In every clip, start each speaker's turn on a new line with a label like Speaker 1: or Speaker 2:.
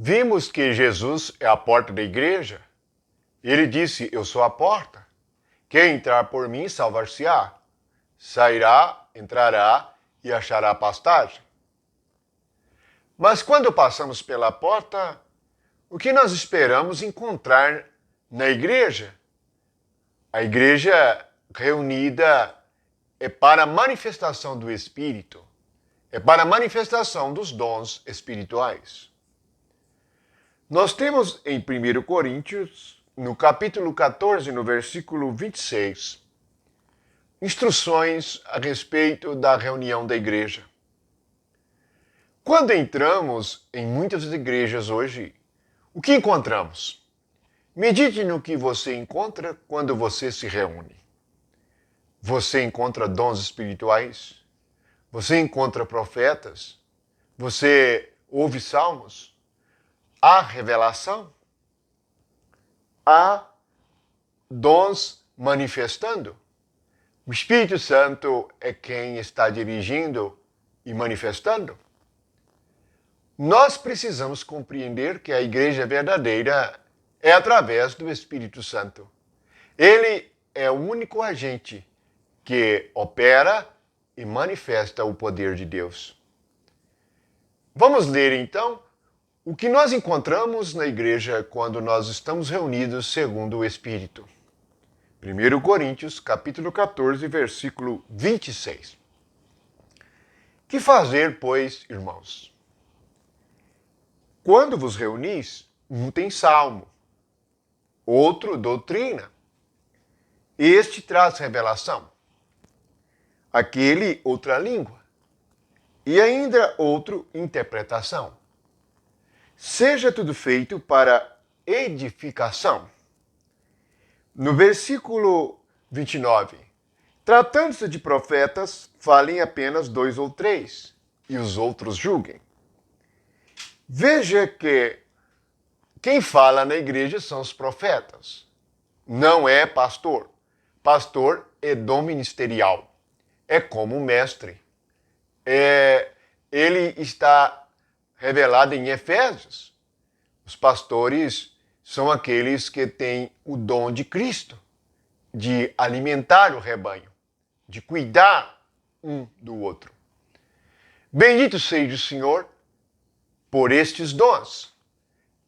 Speaker 1: Vimos que Jesus é a porta da igreja. Ele disse, eu sou a porta. Quem entrar por mim salvar-se-á. Sairá, entrará e achará pastagem. Mas quando passamos pela porta, o que nós esperamos encontrar na igreja? A igreja reunida é para a manifestação do Espírito, é para a manifestação dos dons espirituais. Nós temos em 1 Coríntios, no capítulo 14, no versículo 26, instruções a respeito da reunião da igreja. Quando entramos em muitas igrejas hoje, o que encontramos? Medite no que você encontra quando você se reúne. Você encontra dons espirituais? Você encontra profetas? Você ouve salmos? Há revelação? Há dons manifestando? O Espírito Santo é quem está dirigindo e manifestando? Nós precisamos compreender que a igreja verdadeira é através do Espírito Santo. Ele é o único agente que opera e manifesta o poder de Deus. Vamos ler então o que nós encontramos na igreja quando nós estamos reunidos segundo o Espírito. 1 Coríntios, capítulo 14, versículo 26. Que fazer, pois, irmãos? Quando vos reunis, um tem salmo, outro doutrina, este traz revelação, aquele outra língua, e ainda outro interpretação. Seja tudo feito para edificação. No versículo 29, tratando-se de profetas, falem apenas 2 ou 3, e os outros julguem. Veja que quem fala na igreja são os profetas, não é pastor. Pastor é dom ministerial, é como mestre. Ele está revelado em Efésios. Os pastores são aqueles que têm o dom de Cristo, de alimentar o rebanho, de cuidar um do outro. Bendito seja o Senhor por estes dons.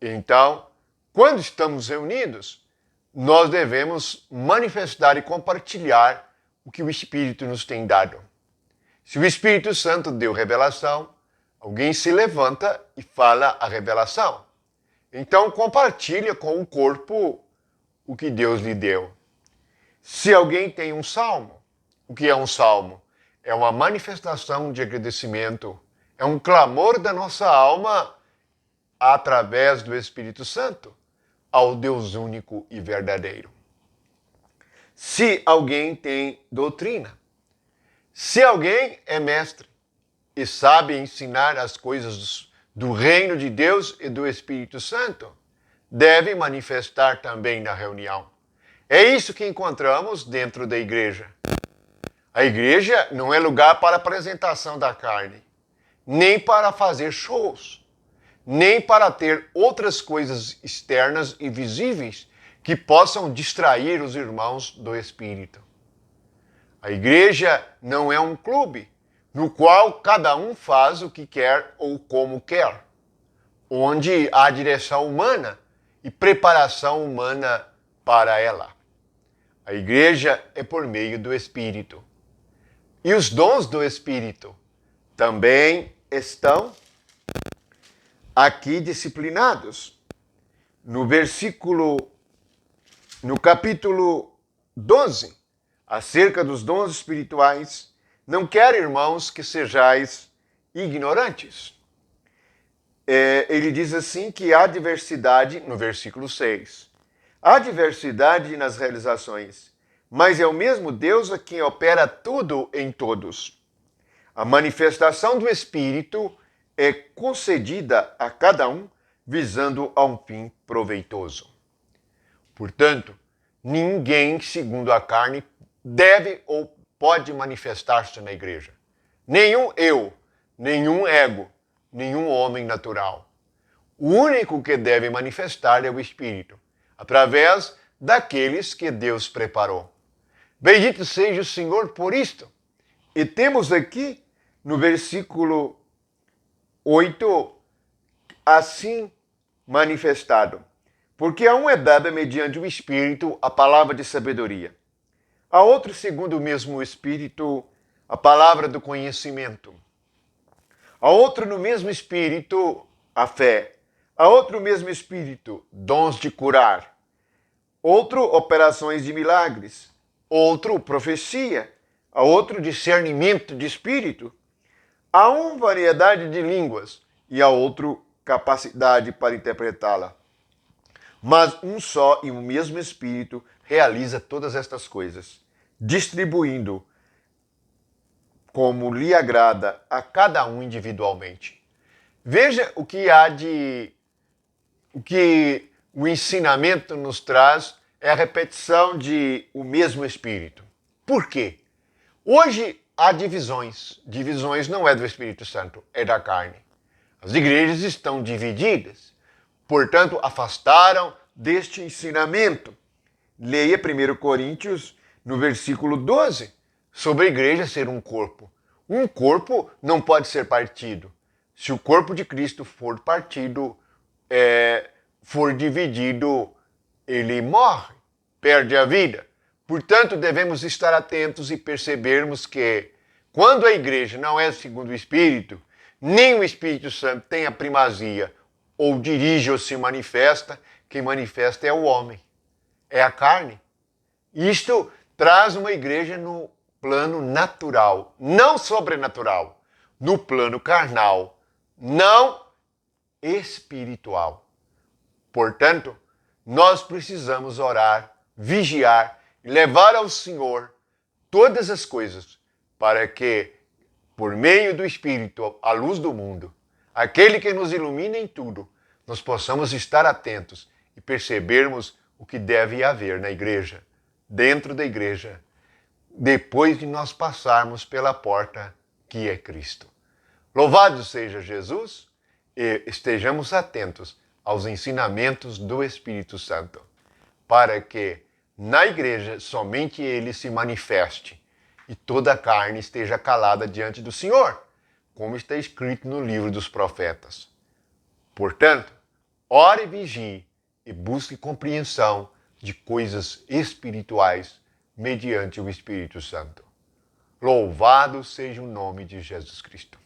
Speaker 1: Então, quando estamos reunidos, nós devemos manifestar e compartilhar o que o Espírito nos tem dado. Se o Espírito Santo deu revelação, alguém se levanta e fala a revelação. Então, compartilha com o corpo o que Deus lhe deu. Se alguém tem um salmo, o que é um salmo? É uma manifestação de agradecimento, é um clamor da nossa alma através do Espírito Santo ao Deus único e verdadeiro. Se alguém tem doutrina, se alguém é mestre e sabe ensinar as coisas do reino de Deus e do Espírito Santo, deve manifestar também na reunião. É isso que encontramos dentro da igreja. A igreja não é lugar para apresentação da carne, nem para fazer shows, nem para ter outras coisas externas e visíveis que possam distrair os irmãos do Espírito. A igreja não é um clube no qual cada um faz o que quer ou como quer, onde há direção humana e preparação humana para ela. A igreja é por meio do Espírito. E os dons do Espírito também estão aqui disciplinados. No capítulo 12, acerca dos dons espirituais, não quero, irmãos, que sejais ignorantes. Ele diz assim que há diversidade, no versículo 6, há diversidade nas realizações, mas é o mesmo Deus a quem opera tudo em todos. A manifestação do Espírito é concedida a cada um visando a um fim proveitoso. Portanto, ninguém, segundo a carne, deve ou pode manifestar-se na igreja. Nenhum eu, nenhum ego, nenhum homem natural. O único que deve manifestar é o Espírito, através daqueles que Deus preparou. Bendito seja o Senhor por isto. E temos aqui no versículo 8, assim manifestado. Porque a um é dada mediante o Espírito a palavra de sabedoria. A outro, segundo o mesmo Espírito, a palavra do conhecimento. A outro, no mesmo Espírito, a fé. A outro, no mesmo Espírito, dons de curar. Outro, operações de milagres. Outro, profecia. A outro, discernimento de espírito. A um, variedade de línguas. E a outro, capacidade para interpretá-la. Mas um só e o mesmo Espírito realiza todas estas coisas, distribuindo como lhe agrada a cada um individualmente. Veja o que o ensinamento nos traz é a repetição de o mesmo Espírito. Por quê? Hoje há divisões. Divisões não é do Espírito Santo, é da carne. As igrejas estão divididas. Portanto, afastaram deste ensinamento. Leia 1 Coríntios, no versículo 12, sobre a igreja ser um corpo. Um corpo não pode ser partido. Se o corpo de Cristo for partido, for dividido, ele morre, perde a vida. Portanto, devemos estar atentos e percebermos que, quando a igreja não é segundo o Espírito, nem o Espírito Santo tem a primazia, ou dirige ou se manifesta, quem manifesta é o homem, é a carne. Isto traz uma igreja no plano natural, não sobrenatural, no plano carnal, não espiritual. Portanto, nós precisamos orar, vigiar e levar ao Senhor todas as coisas para que, por meio do Espírito, a luz do mundo, aquele que nos ilumina em tudo, nós possamos estar atentos e percebermos o que deve haver na igreja, dentro da igreja, depois de nós passarmos pela porta que é Cristo. Louvado seja Jesus e estejamos atentos aos ensinamentos do Espírito Santo, para que na igreja somente ele se manifeste e toda a carne esteja calada diante do Senhor, como está escrito no livro dos profetas. Portanto, ore e vigie e busque compreensão de coisas espirituais mediante o Espírito Santo. Louvado seja o nome de Jesus Cristo.